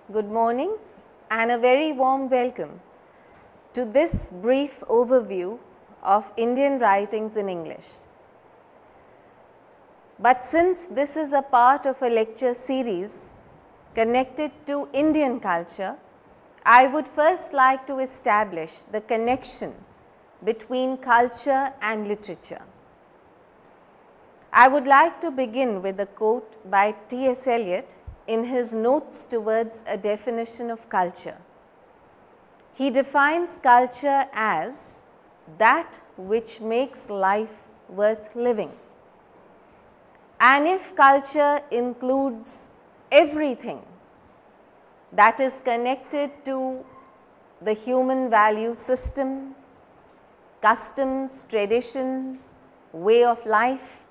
Good morning and a very warm welcome to this brief overview of Indian writings in English. But since this is a part of a lecture series connected to Indian culture, I would first like to establish the connection between culture and literature. I would like to begin with a quote by T.S. Eliot in his Notes Towards a Definition of Culture. He defines culture as that which makes life worth living. And if culture includes everything that is connected to the human value system, customs, tradition, way of life,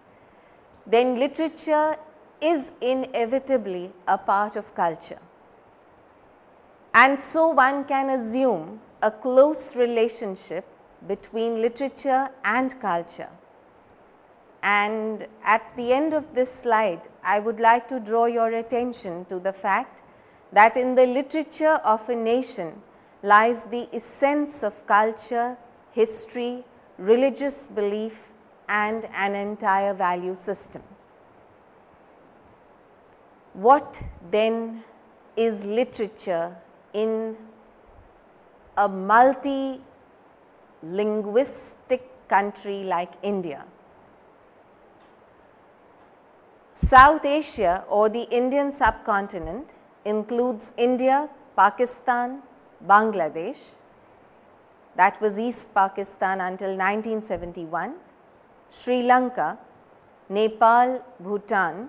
then literature is inevitably a part of culture. And so one can assume a close relationship between literature and culture. And at the end of this slide, I would like to draw your attention to the fact that in the literature of a nation lies the essence of culture, history, religious belief, and an entire value system. What then is literature in a multi-linguistic country like India? South Asia or the Indian subcontinent includes India, Pakistan, Bangladesh, that was East Pakistan until 1971, Sri Lanka, Nepal, Bhutan,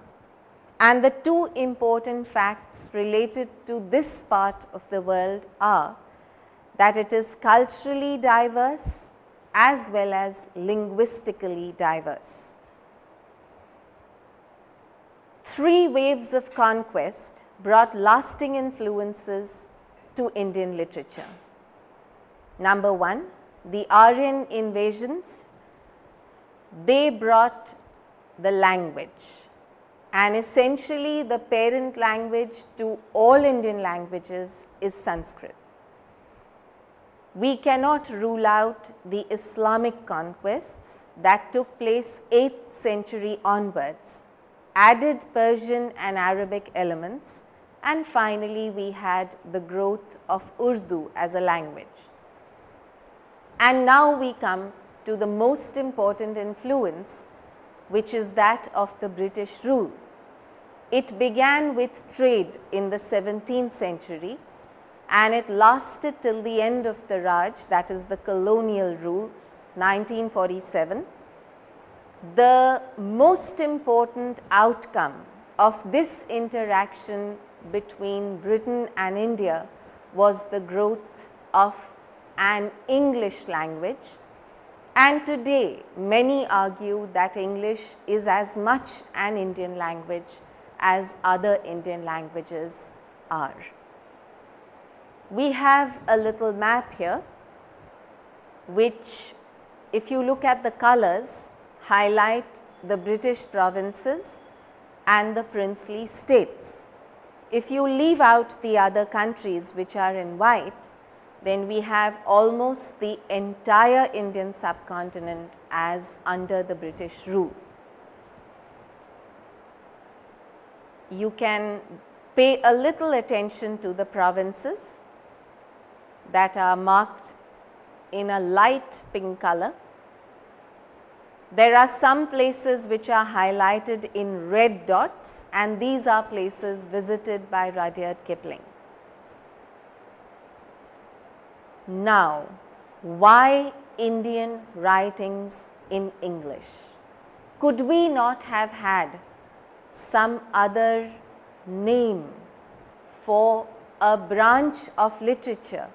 and the two important facts related to this part of the world are that it is culturally diverse as well as linguistically diverse. Three waves of conquest brought lasting influences to Indian literature. Number one, the Aryan invasions. They brought the language, and essentially the parent language to all Indian languages is Sanskrit. We cannot rule out the Islamic conquests that took place 8th century onwards, added Persian and Arabic elements, and finally we had the growth of Urdu as a language. And now we come to the most important influence, which is that of the British rule. It began with trade in the 17th century and it lasted till the end of the Raj, that is the colonial rule, 1947. The most important outcome of this interaction between Britain and India was the growth of an English language. And today, many argue that English is as much an Indian language as other Indian languages are. We have a little map here, which, if you look at the colors, highlight the British provinces and the princely states. If you leave out the other countries which are in white, then we have almost the entire Indian subcontinent as under the British rule. You can pay a little attention to the provinces that are marked in a light pink color. There are some places which are highlighted in red dots, and these are places visited by Rudyard Kipling. Now, why Indian writings in English? Could we not have had some other name for a branch of literature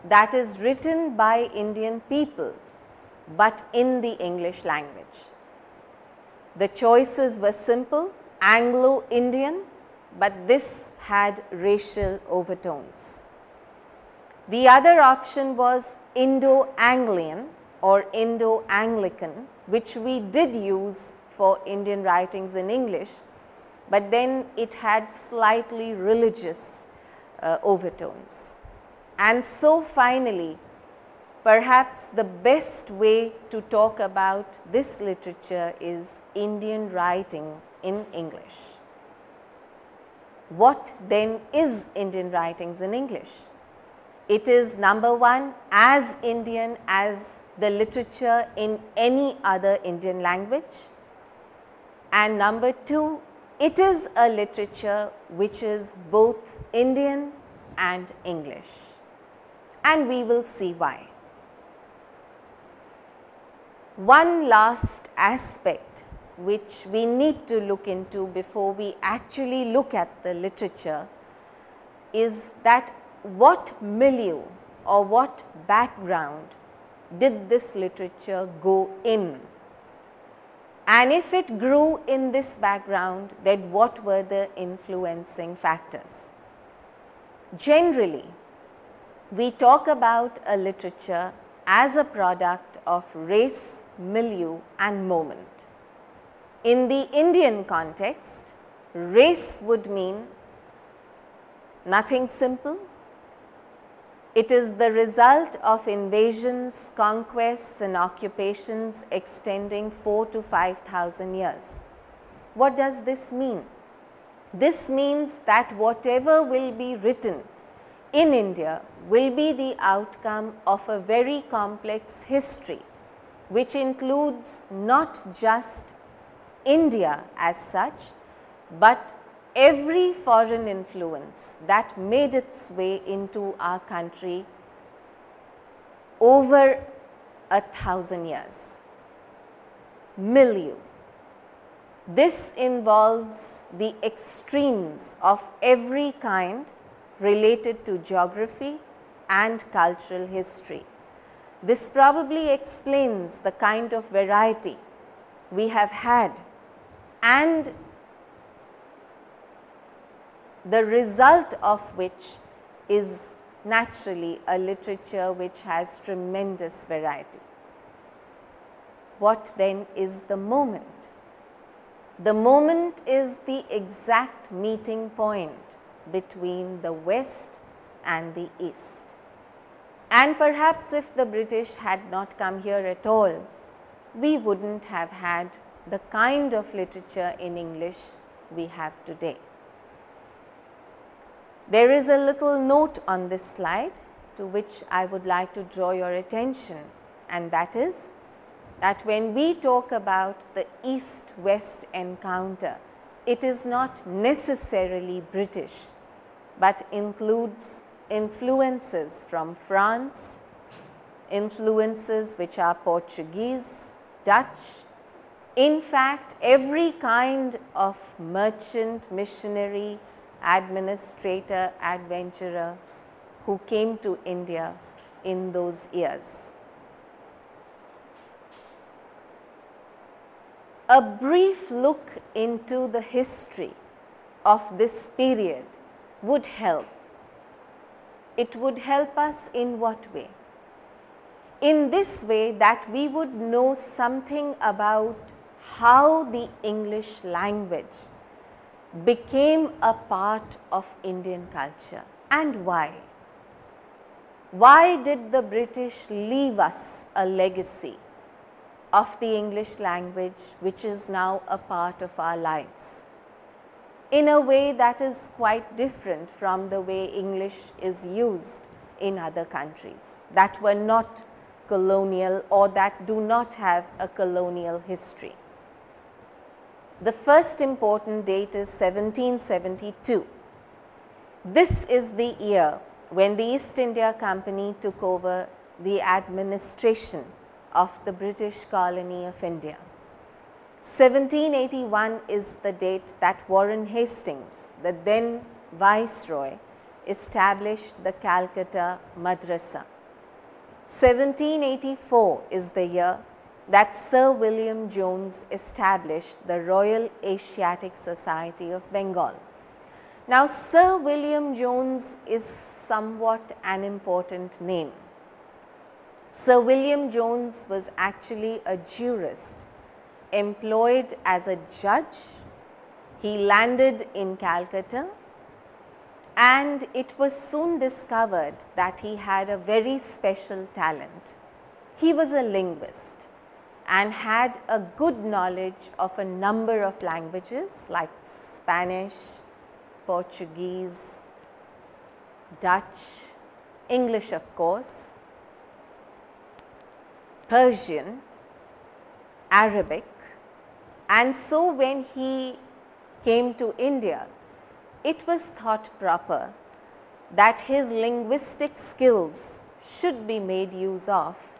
that is written by Indian people but in the English language? The choices were simple, Anglo-Indian, but this had racial overtones. The other option was Indo-Anglian or Indo-Anglican, which we did use for Indian writings in English, but then it had slightly religious overtones. And so finally, perhaps the best way to talk about this literature is Indian writing in English. What then is Indian writings in English? It is, number one, as Indian as the literature in any other Indian language, and number two, it is a literature which is both Indian and English, and we will see why. One last aspect which we need to look into before we actually look at the literature is that what milieu or what background did this literature go in? And if it grew in this background, then what were the influencing factors? Generally, we talk about a literature as a product of race, milieu and moment. In the Indian context, race would mean nothing simple. It is the result of invasions, conquests and occupations extending 4,000 to 5,000 years. What does this mean? This means that whatever will be written in India will be the outcome of a very complex history, which includes not just India as such, but every foreign influence that made its way into our country over 1,000 years. Milieu. This involves the extremes of every kind related to geography and cultural history. This probably explains the kind of variety we have had, and the result of which is naturally a literature which has tremendous variety. What then is the moment? The moment is the exact meeting point between the West and the East. And perhaps if the British had not come here at all, we wouldn't have had the kind of literature in English we have today. There is a little note on this slide to which I would like to draw your attention, and that is that when we talk about the East-West encounter, it is not necessarily British, but includes influences from France, influences which are Portuguese, Dutch. In fact, every kind of merchant, missionary, administrator, adventurer who came to India in those years. A brief look into the history of this period would help. It would help us in what way? In this way that we would know something about how the English language became a part of Indian culture and why. Why did the British leave us a legacy of the English language which is now a part of our lives in a way that is quite different from the way English is used in other countries that were not colonial or that do not have a colonial history? The first important date is 1772. This is the year when the East India Company took over the administration of the British colony of India. 1781 is the date that Warren Hastings, the then Viceroy, established the Calcutta Madrasa. 1784 is the year that Sir William Jones established the Royal Asiatic Society of Bengal. Now, Sir William Jones is somewhat an important name. Sir William Jones was actually a jurist employed as a judge. He landed in Calcutta and it was soon discovered that he had a very special talent. He was a linguist and had a good knowledge of a number of languages like Spanish, Portuguese, Dutch, English of course, Persian, Arabic, and so when he came to India, it was thought proper that his linguistic skills should be made use of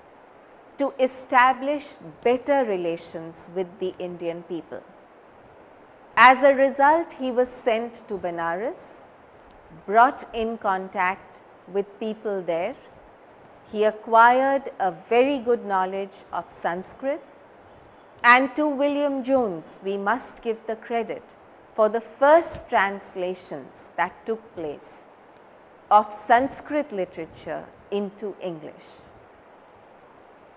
to establish better relations with the Indian people. As a result, he was sent to Benares, brought in contact with people there. He acquired a very good knowledge of Sanskrit, and to William Jones we must give the credit for the first translations that took place of Sanskrit literature into English.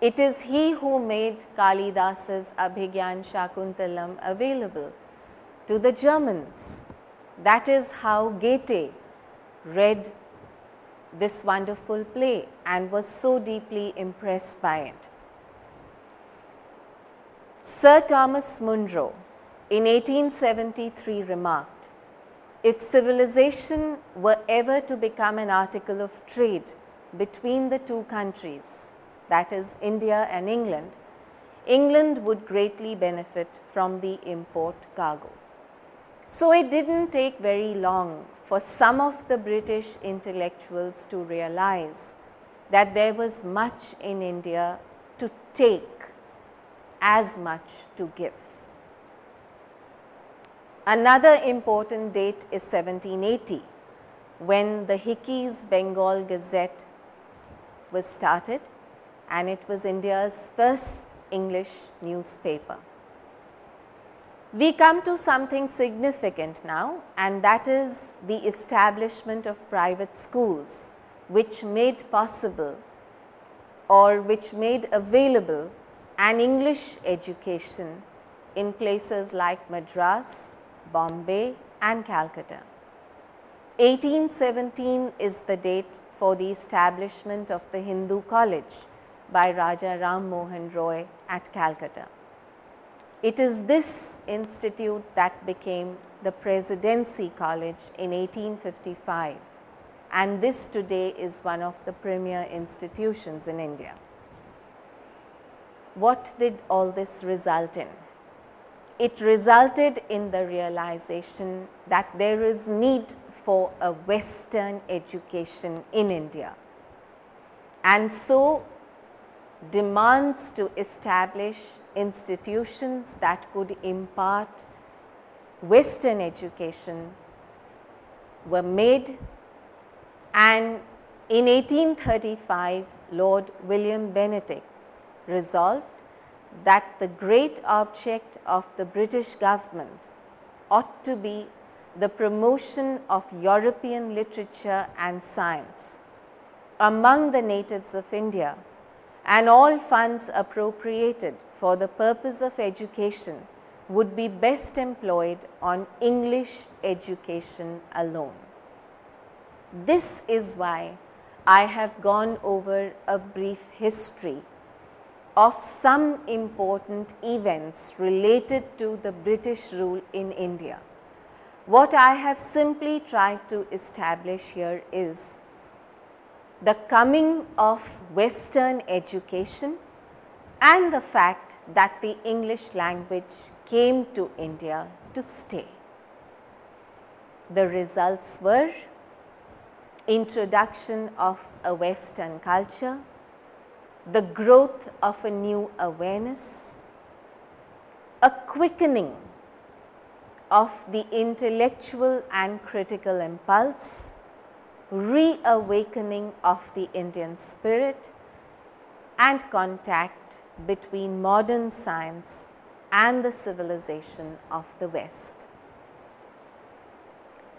It is he who made Kalidasa's Abhigyan Shakuntalam available to the Germans. That is how Goethe read this wonderful play and was so deeply impressed by it. Sir Thomas Munro in 1873 remarked, "If civilization were ever to become an article of trade between the two countries, that is India and England, England would greatly benefit from the import cargo." So it didn't take very long for some of the British intellectuals to realize that there was much in India to take as much to give. Another important date is 1780, when the Hickey's Bengal Gazette was started, and it was India's first English newspaper. We come to something significant now, and that is the establishment of private schools, which made possible or which made available an English education in places like Madras, Bombay and Calcutta. 1817 is the date for the establishment of the Hindu College by Raja Ram Mohan Roy at Calcutta. It is this institute that became the Presidency College in 1855, and this today is one of the premier institutions in India. What did all this result in? It resulted in the realization that there is need for a Western education in India, and so demands to establish institutions that could impart Western education were made, and in 1835 Lord William Bentinck resolved that the great object of the British government ought to be the promotion of European literature and science among the natives of India, and all funds appropriated for the purpose of education would be best employed on English education alone. This is why I have gone over a brief history of some important events related to the British rule in India. What I have simply tried to establish here is the coming of Western education and the fact that the English language came to India to stay. The results were introduction of a Western culture, the growth of a new awareness, a quickening of the intellectual and critical impulse, reawakening of the Indian spirit, and contact between modern science and the civilization of the West.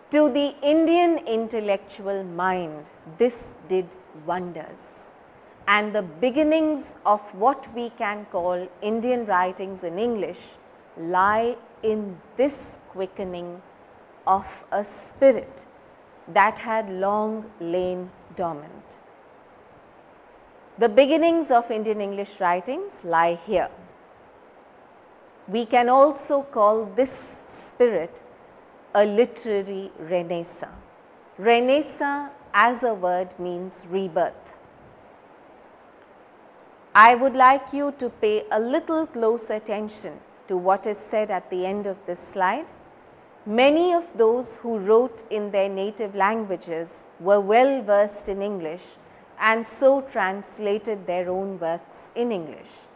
To the Indian intellectual mind, this did wonders, and the beginnings of what we can call Indian writings in English lie in this quickening of a spirit that had long lain dormant. The beginnings of Indian English writings lie here. We can also call this spirit a literary renaissance. Renaissance as a word means rebirth. I would like you to pay a little close attention to what is said at the end of this slide. Many of those who wrote in their native languages were well versed in English and so translated their own works in English.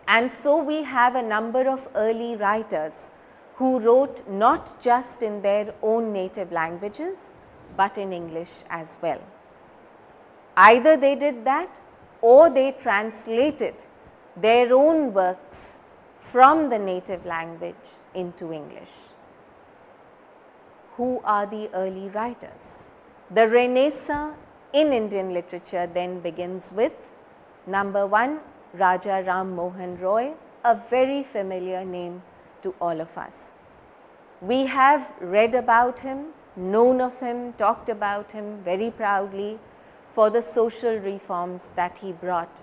And so we have a number of early writers who wrote not just in their own native languages, but in English as well. Either they did that or they translated their own works from the native language into English. Who are the early writers? The Renaissance in Indian literature then begins with number 1, Raja Ram Mohan Roy, a very familiar name to all of us. We have read about him, known of him, talked about him very proudly for the social reforms that he brought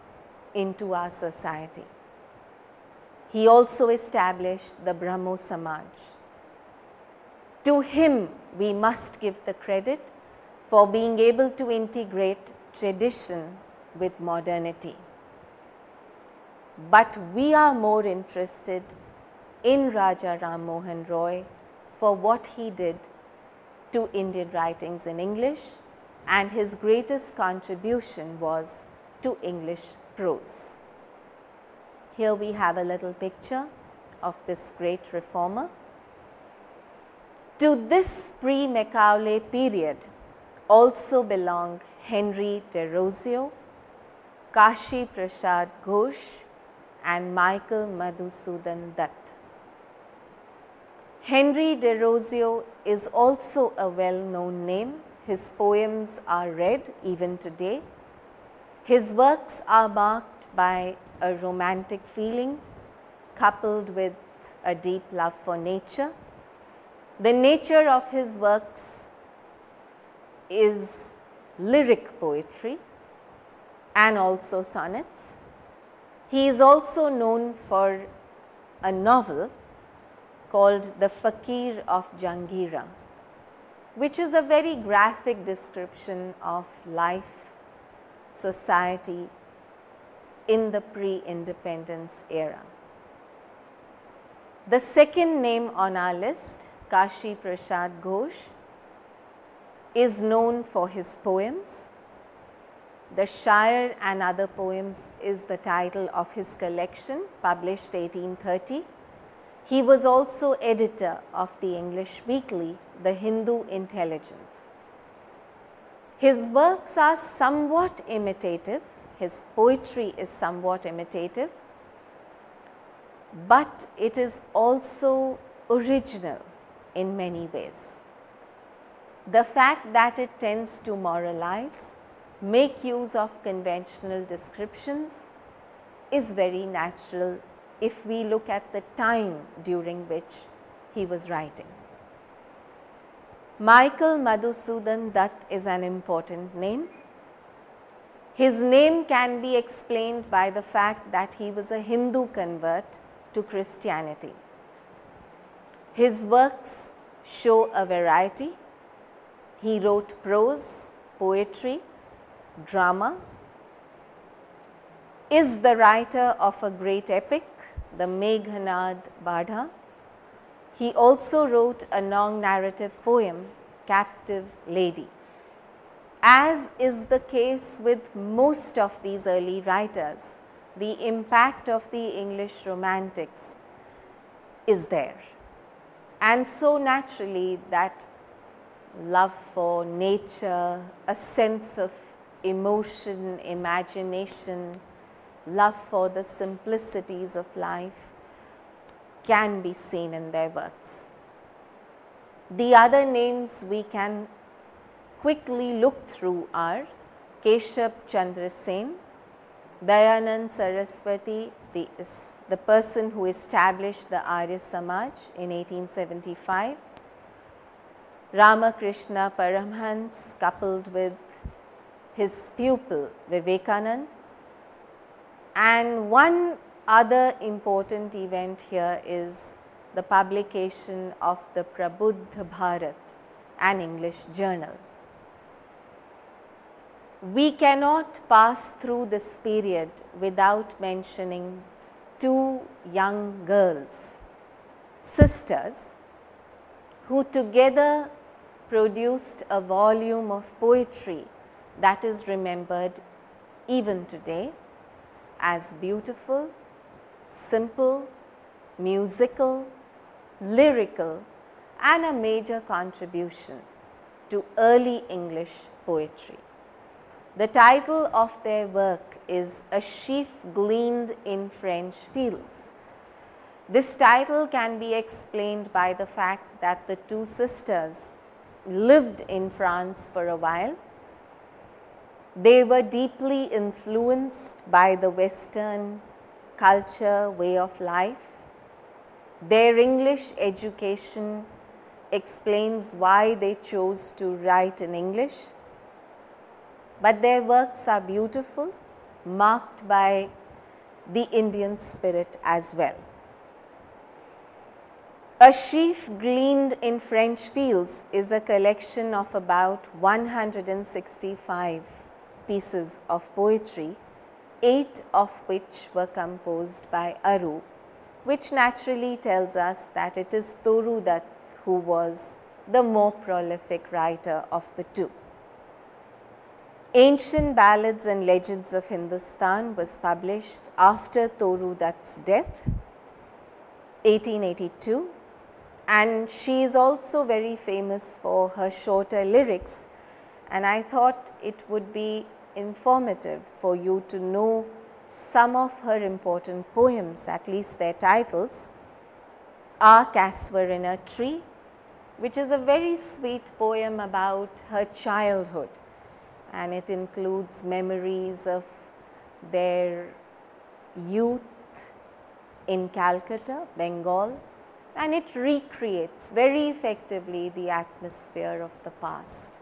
into our society. He also established the Brahmo Samaj. To him we must give the credit for being able to integrate tradition with modernity. But we are more interested in Raja Ram Mohan Roy for what he did to Indian writings in English, and his greatest contribution was to English prose. Here we have a little picture of this great reformer. To this pre-Macaulay period also belong Henry Derozio, Kashi Prasad Ghosh, and Michael Madhusudan Dutt. Henry Derozio is also a well-known name. His poems are read even today. His works are marked by a romantic feeling coupled with a deep love for nature. The nature of his works is lyric poetry and also sonnets. He is also known for a novel called The Fakir of Jangira, which is a very graphic description of life, society in the pre-independence era. The second name on our list, Kashi Prasad Ghosh, is known for his poems. The Shire and Other Poems is the title of his collection, published 1830. He was also editor of the English weekly, The Hindu Intelligence. His works are somewhat imitative, his poetry is somewhat imitative, but it is also original in many ways. The fact that it tends to moralize, make use of conventional descriptions is very natural if we look at the time during which he was writing. Michael Madhusudan Dutt is an important name. His name can be explained by the fact that he was a Hindu convert to Christianity. His works show a variety. He wrote prose, poetry, drama, is the writer of a great epic, the Meghnad Badha. He also wrote a long narrative poem, Captive Lady. As is the case with most of these early writers, the impact of the English Romantics is there. And so naturally that love for nature, a sense of emotion, imagination, love for the simplicities of life can be seen in their works. The other names we can quickly look through are Keshab Chandra Sen, Dayanand Saraswati, the person who established the Arya Samaj in 1875, Ramakrishna Paramhans coupled with his pupil Vivekanand. And one other important event here is the publication of the Prabuddha Bharat, an English journal. We cannot pass through this period without mentioning two young girls, sisters, who together produced a volume of poetry that is remembered even today as beautiful, simple, musical, lyrical, and a major contribution to early English poetry. The title of their work is A Sheaf Gleaned in French Fields. This title can be explained by the fact that the two sisters lived in France for a while. They were deeply influenced by the Western culture, way of life. Their English education explains why they chose to write in English. But their works are beautiful, marked by the Indian spirit as well. A Sheaf Gleaned in French Fields is a collection of about 165 pieces of poetry, 8 of which were composed by Aru, which naturally tells us that it is Toru Dutt who was the more prolific writer of the two. Ancient Ballads and Legends of Hindustan was published after Toru Dutt's death, 1882, and she is also very famous for her shorter lyrics, and I thought it would be informative for you to know some of her important poems, at least their titles. Our Cats Were in a Tree, which is a very sweet poem about her childhood, and it includes memories of their youth in Calcutta, Bengal, and it recreates very effectively the atmosphere of the past.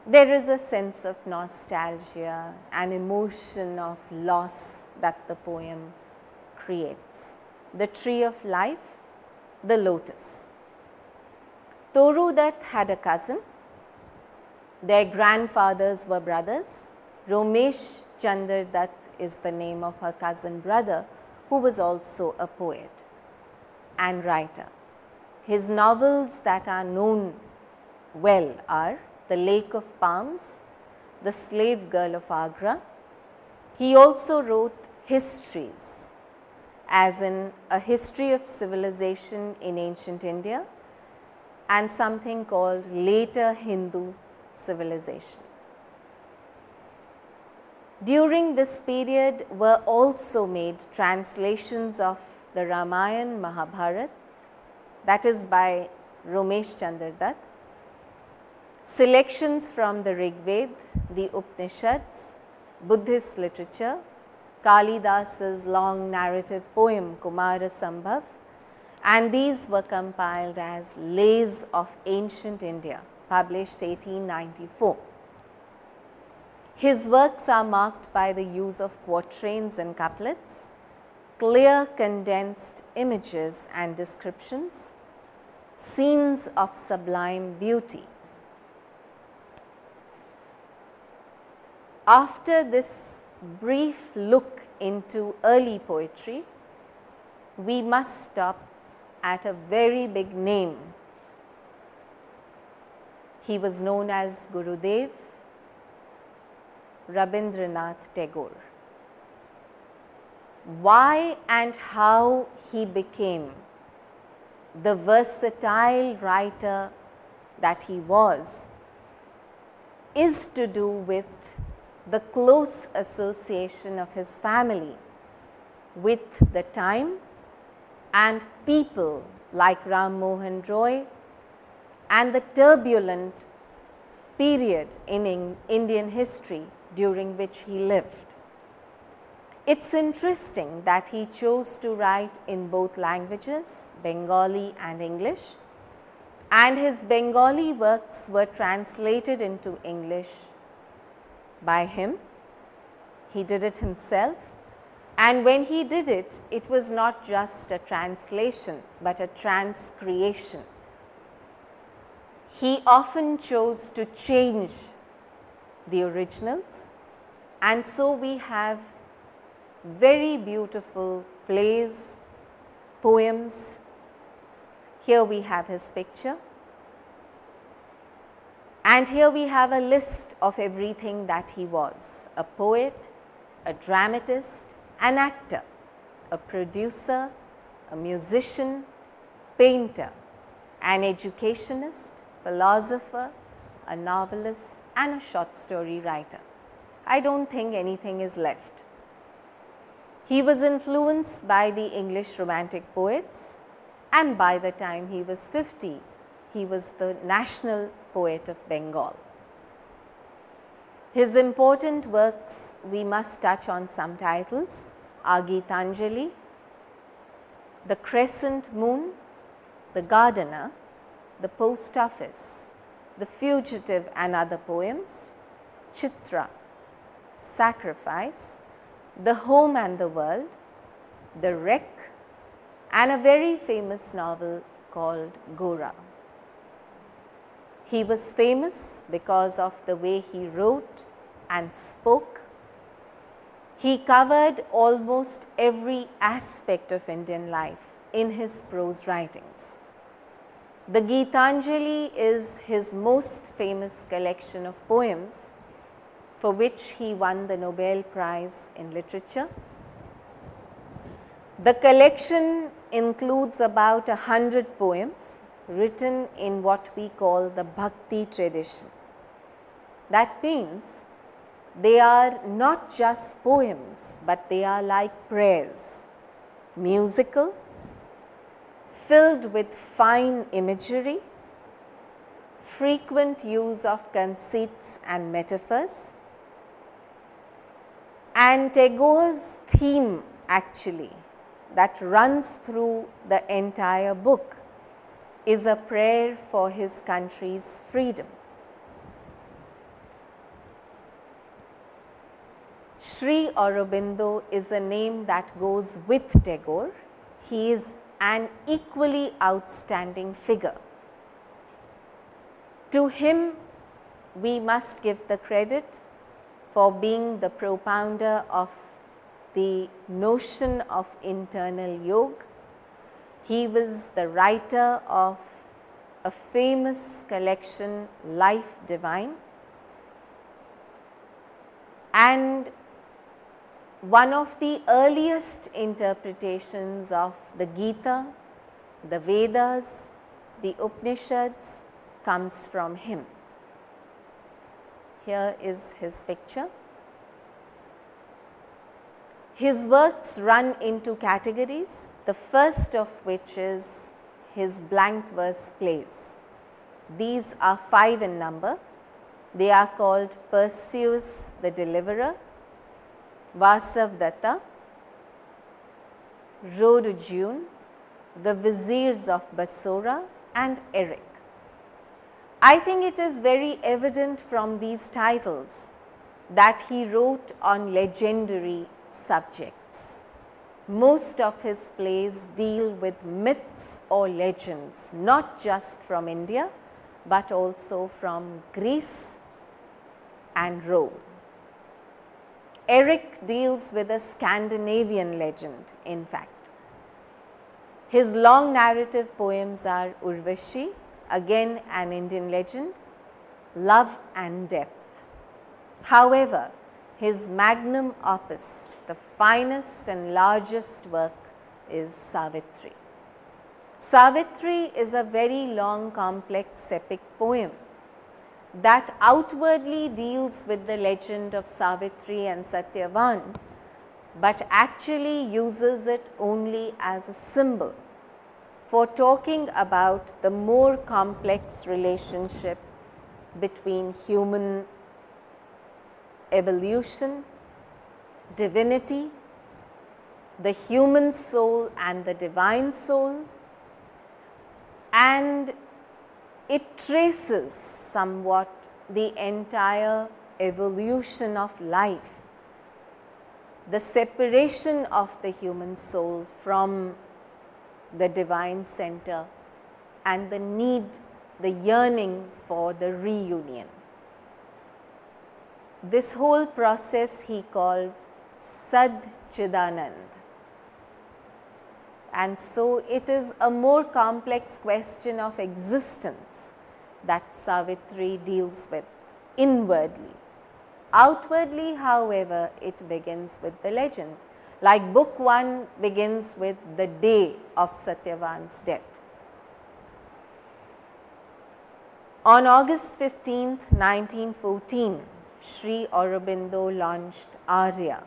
There is a sense of nostalgia, an emotion of loss that the poem creates. The Tree of Life, the Lotus. Toru Dutt had a cousin. Their grandfathers were brothers. Romesh Chandra Dutt is the name of her cousin brother, who was also a poet and writer. His novels that are known well are The Lake of Palms, The Slave Girl of Agra. He also wrote histories, as in A History of Civilization in Ancient India and something called Later Hindu Civilization. During this period were also made translations of the Ramayana, Mahabharata, that is by Romesh Chandra Dutt, selections from the Rig Veda, the Upanishads, Buddhist literature, Kalidasa's long narrative poem Kumara Sambhav, and these were compiled as Lays of Ancient India, published 1894. His works are marked by the use of quatrains and couplets, clear condensed images and descriptions, scenes of sublime beauty. After this brief look into early poetry, we must stop at a very big name. He was known as Gurudev Rabindranath Tagore. Why and how he became the versatile writer that he was is to do with the close association of his family with the time and people like Ram Mohan Roy and the turbulent period in Indian history during which he lived. It's interesting that he chose to write in both languages, Bengali and English, and his Bengali works were translated into English by him. He did it himself, and when he did it, it was not just a translation, but a transcreation. He often chose to change the originals, and so we have very beautiful plays, poems. Here we have his picture, and here we have a list of everything that he was: a poet, a dramatist, an actor, a producer, a musician, painter, an educationist, philosopher, a novelist, and a short story writer. I don't think anything is left. He was influenced by the English Romantic poets, and by the time he was 50, he was the national poet of Bengal. His important works, we must touch on some titles: Our Gitanjali, The Crescent Moon, The Gardener, The Post Office, The Fugitive and Other Poems, Chitra, Sacrifice, The Home and the World, The Wreck, and a very famous novel called Gora. He was famous because of the way he wrote and spoke. He covered almost every aspect of Indian life in his prose writings. The Gitanjali is his most famous collection of poems, for which he won the Nobel Prize in Literature. The collection includes about 100 poems written in what we call the Bhakti tradition. That means they are not just poems, but they are like prayers, musical, filled with fine imagery, frequent use of conceits and metaphors. And Tagore's theme actually that runs through the entire book is a prayer for his country's freedom. Sri Aurobindo is a name that goes with Tagore. He is an equally outstanding figure. To him, we must give the credit for being the propounder of the notion of internal yoga. He was the writer of a famous collection, Life Divine, and one of the earliest interpretations of the Gita, the Vedas, the Upanishads comes from him. Here is his picture. His works run into categories, the first of which is his blank verse plays. These are 5 in number. They are called Perseus the Deliverer, Vasavdatta, Road June, The Viziers of Basora, and Eric. I think it is very evident from these titles that he wrote on legendary subjects. Most of his plays deal with myths or legends, not just from India, but also from Greece and Rome. Eric deals with a Scandinavian legend, in fact. His long narrative poems are Urvashi, again an Indian legend, Love and Death. However, his magnum opus, the finest and largest work, is Savitri. Savitri is a very long, complex epic poem that outwardly deals with the legend of Savitri and Satyavan, but actually uses it only as a symbol for talking about the more complex relationship between human evolution, divinity, the human soul and the divine soul, and it traces somewhat the entire evolution of life, the separation of the human soul from the divine center and the need, the yearning for the reunion. This whole process he called Satchidanand. And so it is a more complex question of existence that Savitri deals with inwardly. Outwardly, however, it begins with the legend. Like book 1 begins with the day of Satyavan's death. On August 15th, 1914, Sri Aurobindo launched Arya.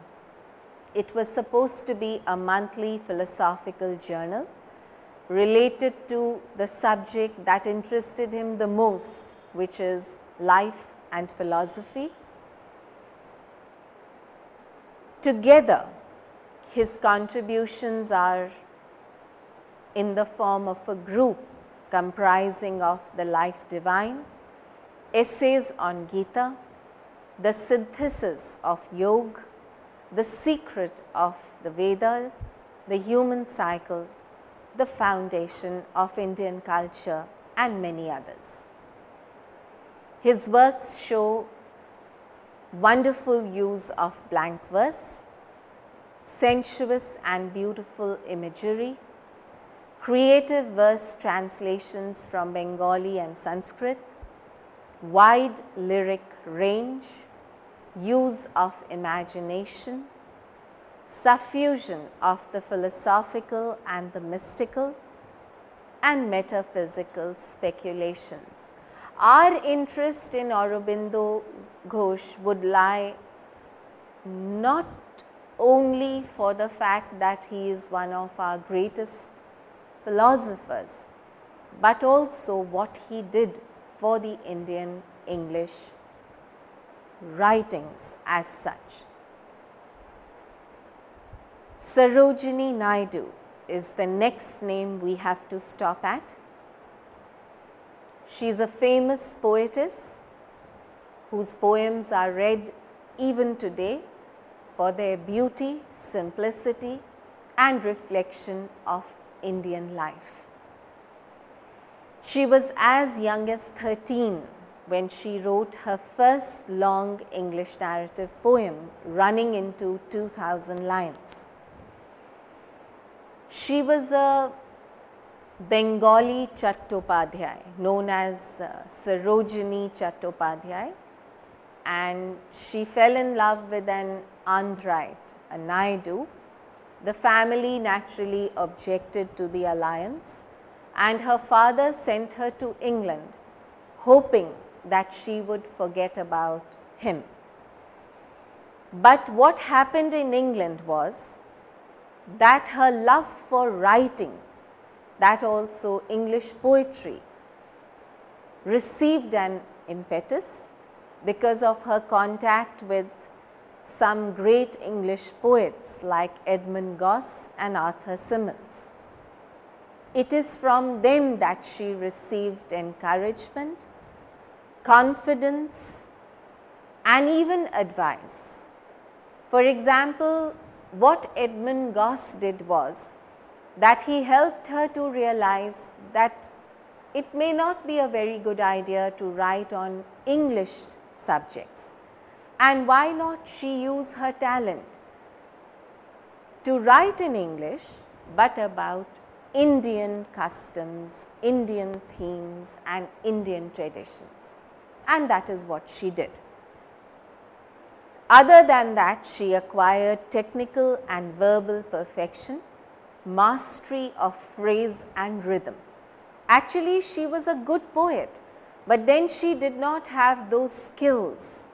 It was supposed to be a monthly philosophical journal related to the subject that interested him the most, which is life and philosophy. Together, his contributions are in the form of a group comprising of the Life Divine, essays on Gita, the synthesis of Yoga, the secret of the Vedas, the human cycle, the foundation of Indian culture, and many others. His works show wonderful use of blank verse, sensuous and beautiful imagery, creative verse translations from Bengali and Sanskrit, wide lyric range, use of imagination, suffusion of the philosophical and the mystical, and metaphysical speculations. Our interest in Aurobindo Ghosh would lie not only for the fact that he is one of our greatest philosophers, but also what he did for the Indian English writings as such. Sarojini Naidu is the next name we have to stop at. She is a famous poetess whose poems are read even today for their beauty, simplicity, and reflection of Indian life. She was as young as 13 when she wrote her first long English narrative poem running into 2000 lines. She was a Bengali Chattopadhyay known as Sarojini Chattopadhyay, and she fell in love with an Andhrite, a Naidu. The family naturally objected to the alliance, and her father sent her to England, hoping that she would forget about him. But what happened in England was that her love for writing, that also English poetry, received an impetus because of her contact with some great English poets like Edmund Gosse and Arthur Symons. It is from them that she received encouragement, confidence, and even advice. For example, what Edmund Gosse did was that he helped her to realize that it may not be a very good idea to write on English subjects, and why not she use her talent to write in English, but about Indian customs, Indian themes, and Indian traditions, and that is what she did. Other than that, she acquired technical and verbal perfection, mastery of phrase and rhythm. Actually, she was a good poet, but then she did not have those skills.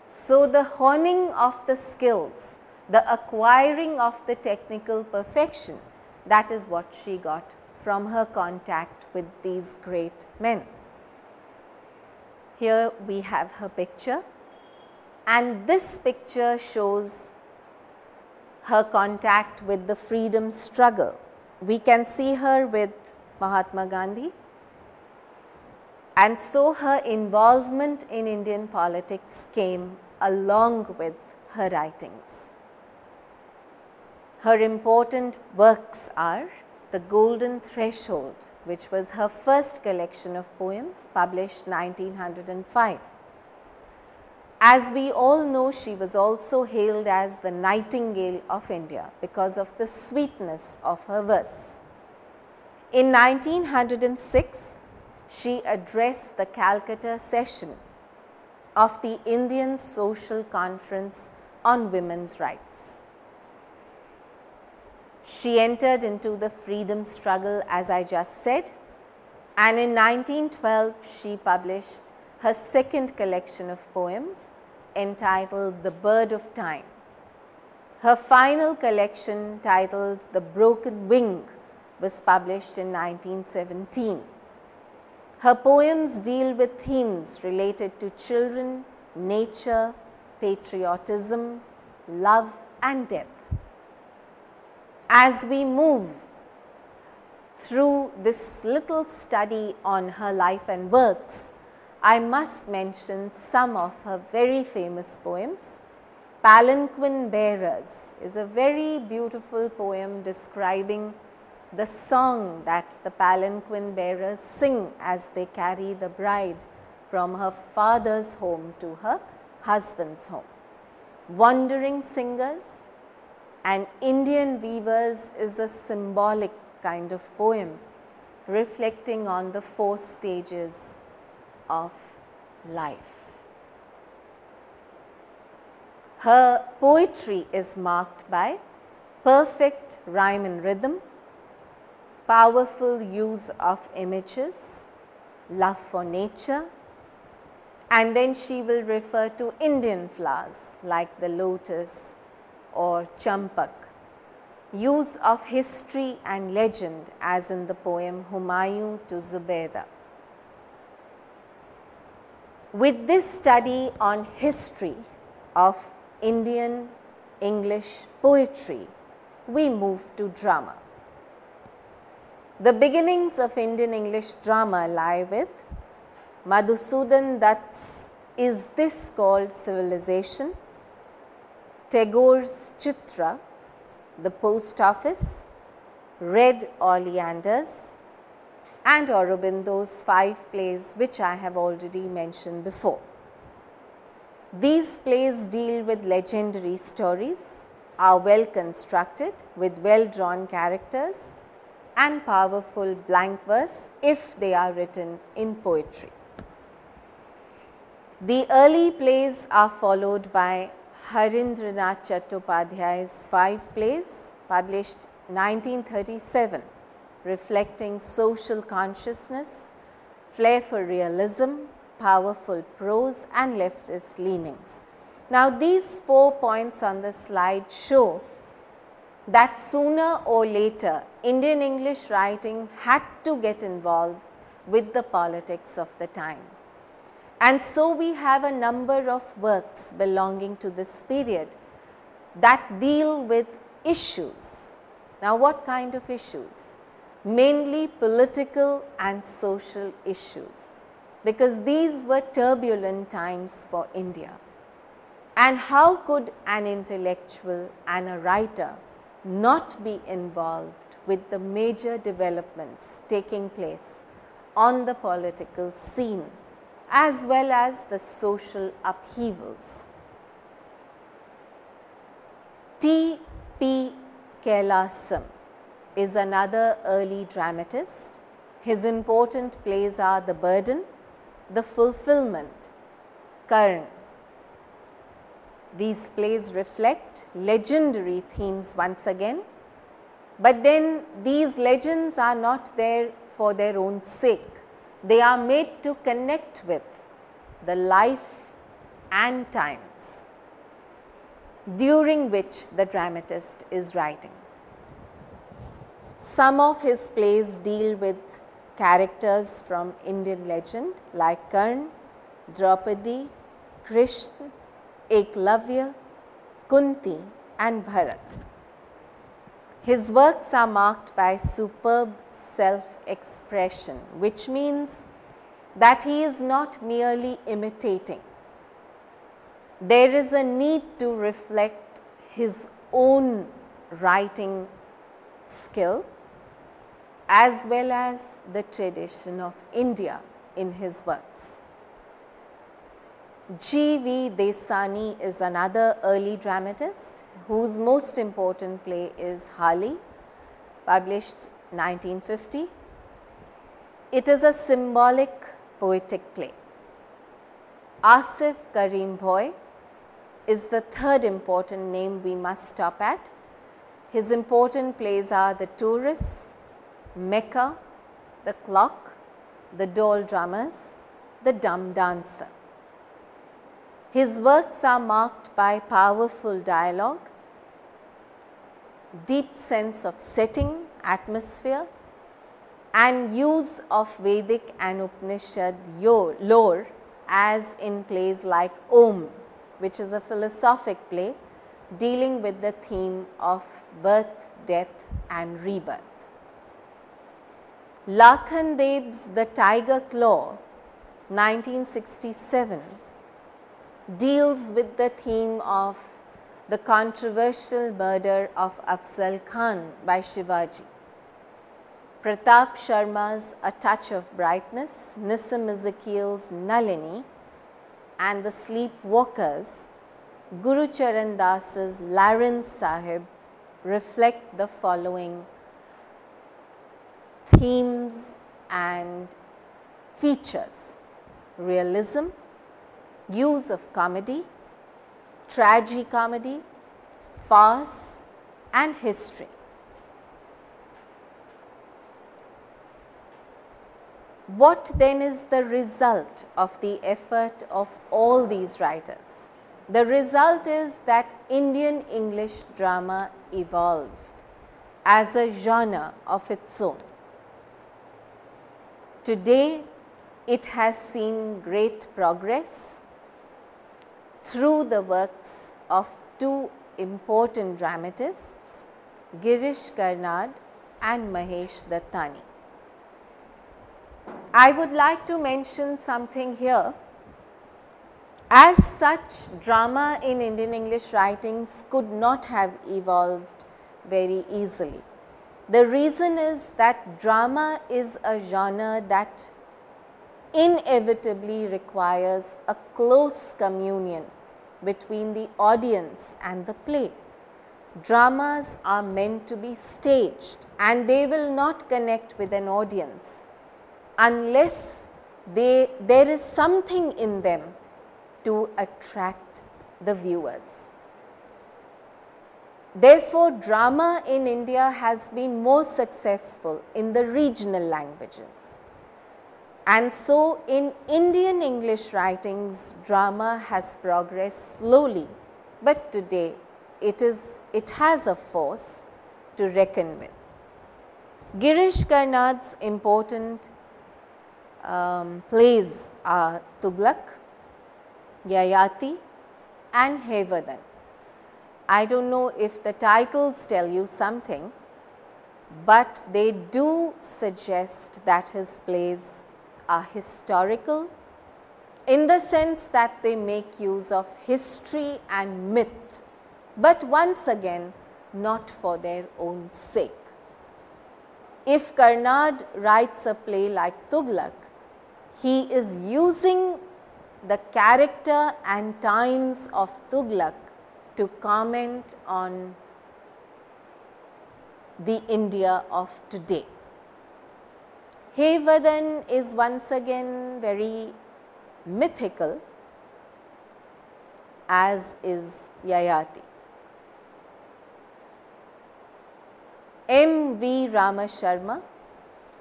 So, the honing of the skills, the acquiring of the technical perfection, that is what she got from her contact with these great men. Here we have her picture, and this picture shows her contact with the freedom struggle. We can see her with Mahatma Gandhi. And so her involvement in Indian politics came along with her writings. Her important works are The Golden Threshold, which was her first collection of poems, published 1905. As we all know, she was also hailed as the Nightingale of India because of the sweetness of her verse. In 1906, she addressed the Calcutta session of the Indian Social Conference on Women's Rights. She entered into the freedom struggle, as I just said, and in 1912 she published her second collection of poems entitled The Bird of Time. Her final collection, titled The Broken Wing, was published in 1917. Her poems deal with themes related to children, nature, patriotism, love and death. As we move through this little study on her life and works, I must mention some of her very famous poems. Palanquin Bearers is a very beautiful poem describing the song that the palanquin bearers sing as they carry the bride from her father's home to her husband's home. Wandering Singers and Indian Weavers is a symbolic kind of poem reflecting on the 4 stages of life. Her poetry is marked by perfect rhyme and rhythm, powerful use of images, love for nature, and then she will refer to Indian flowers like the lotus or champak, use of history and legend as in the poem Humayun to Zubaydah. With this study on history of Indian English poetry, we move to drama. The beginnings of Indian English drama lie with Madhusudan Dutt's Is This Called Civilization?, Tagore's Chitra, The Post Office, Red Oleanders, and Aurobindo's 5 plays, which I have already mentioned before. These plays deal with legendary stories, are well constructed with well drawn characters and powerful blank verse if they are written in poetry. The early plays are followed by Harindranath Chattopadhyay's 5 plays, published 1937, reflecting social consciousness, flair for realism, powerful prose and leftist leanings. Now, these 4 points on the slide show that sooner or later Indian English writing had to get involved with the politics of the time. And so we have a number of works belonging to this period that deal with issues. Now, what kind of issues? Mainly political and social issues, because these were turbulent times for India. And how could an intellectual and a writer not be involved with the major developments taking place on the political scene as well as the social upheavals? T.P. Kailasam is another early dramatist. His important plays are The Burden, The Fulfillment, Karn. These plays reflect legendary themes once again, but then these legends are not there for their own sake. They are made to connect with the life and times during which the dramatist is writing. Some of his plays deal with characters from Indian legend like Karn, Draupadi, Krishna, Eklavya, Kunti and Bharat. His works are marked by superb self-expression, which means that he is not merely imitating. There is a need to reflect his own writing skill as well as the tradition of India in his works. G. V. Desani is another early dramatist whose most important play is Hali, published 1950. It is a symbolic poetic play. Asif Karim Bhoi is the third important name we must stop at. His important plays are The Tourist, Mecca, The Clock, The Doll Drummers, The Dumb Dancer. His works are marked by powerful dialogue, deep sense of setting, atmosphere, and use of Vedic and Upanishad lore, as in plays like Om, which is a philosophic play dealing with the theme of birth, death and rebirth. Lakhan Dev's The Tiger Claw, 1967, deals with the theme of the controversial murder of Afzal Khan by Shivaji. Pratap Sharma's A Touch of Brightness, Nissim Ezekiel's Nalini, and The Sleepwalkers, Guru Charan Das's Laran Sahib reflect the following themes and features: realism, use of comedy, tragicomedy, farce and history. What then is the result of the effort of all these writers? The result is that Indian English drama evolved as a genre of its own. Today, it has seen great progress through the works of two important dramatists, Girish Karnad and Mahesh Dattani. I would like to mention something here. As such, drama in Indian English writings could not have evolved very easily. The reason is that drama is a genre that inevitably requires a close communion between the audience and the play. Dramas are meant to be staged and they will not connect with an audience unless there is something in them to attract the viewers. Therefore, drama in India has been more successful in the regional languages. And so, in Indian English writings, drama has progressed slowly, but today it has a force to reckon with. Girish Karnad's important plays are Tughlaq, Yayati and Hayvardan. I don't know if the titles tell you something, but they do suggest that his plays are historical in the sense that they make use of history and myth, but once again not for their own sake. If Karnad writes a play like Tughlaq, he is using the character and times of Tughlaq to comment on the India of today. Hayvardan is once again very mythical, as is Yayati. M. V. Ramasharma,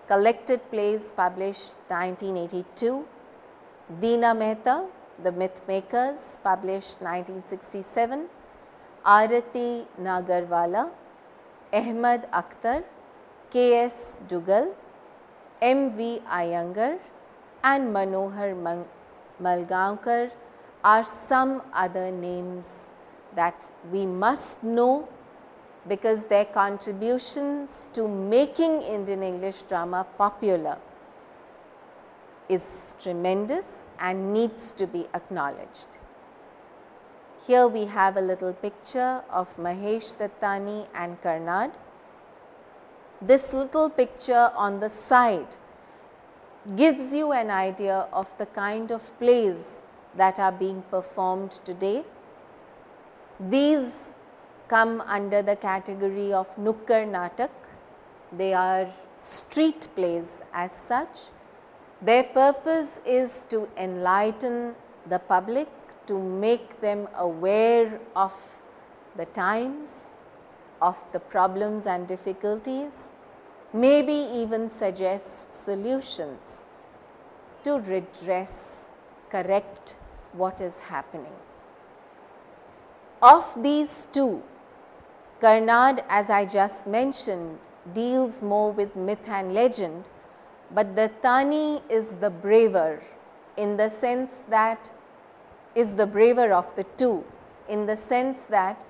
collected plays published 1982, Deena Mehta, The Myth Makers, published 1967, Arati Nagarwala, Ahmed Akhtar, K. S. Dugal, M. V. Iyengar and Manohar Malgaonkar are some other names that we must know, because their contributions to making Indian English drama popular is tremendous and needs to be acknowledged. Here we have a little picture of Mahesh Dattani and Karnad. This little picture on the side gives you an idea of the kind of plays that are being performed today. These come under the category of Nukkar Natak. They are street plays as such. Their purpose is to enlighten the public, to make them aware of the times, of the problems and difficulties, maybe even suggest solutions to redress, correct what is happening. Of these two, Karnad, as I just mentioned, deals more with myth and legend, but Dattani is the braver in the sense that is the braver of the two, in the sense that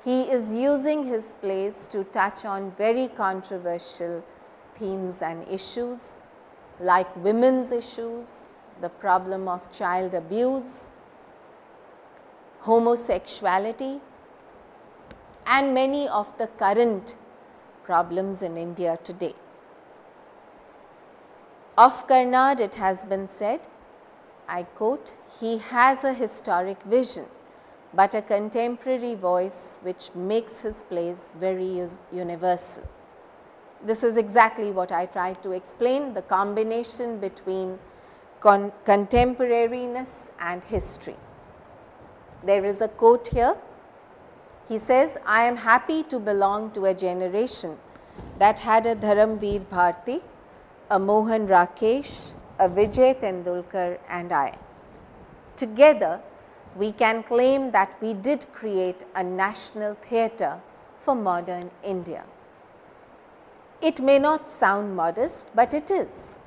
he is using his plays to touch on very controversial themes and issues like women's issues, the problem of child abuse, homosexuality, and many of the current problems in India today. Of Karnad, it has been said, I quote, "He has a historic vision, but a contemporary voice which makes his plays very universal." This is exactly what I tried to explain, the combination between contemporariness and history. There is a quote here. He says, "I am happy to belong to a generation that had a Dharamveer Bharti, a Mohan Rakesh, a Vijay Tendulkar and I. Together, we can claim that we did create a national theatre for modern India." It may not sound modest, but it is.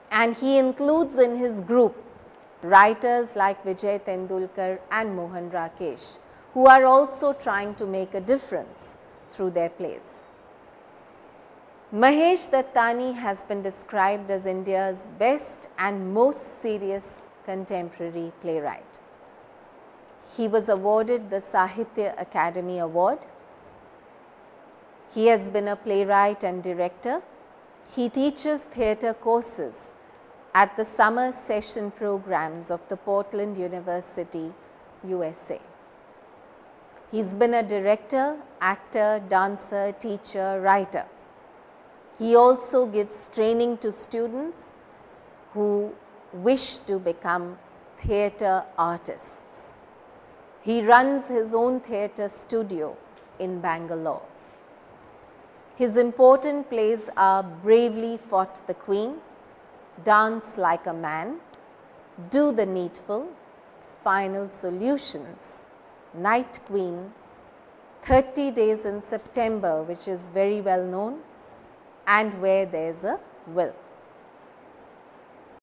And he includes in his group writers like Vijay Tendulkar and Mohan Rakesh, who are also trying to make a difference through their plays. Mahesh Dattani has been described as India's best and most serious contemporary playwright. He was awarded the Sahitya Academy Award. He has been a playwright and director. He teaches theatre courses at the summer session programs of the Portland University, USA. He's been a director, actor, dancer, teacher, writer. He also gives training to students who wish to become theatre artists. He runs his own theatre studio in Bangalore. His important plays are Bravely Fought the Queen, Dance Like a Man, Do the Needful, Final Solutions, Night Queen, 30 Days in September, which is very well known, and Where There's a Will.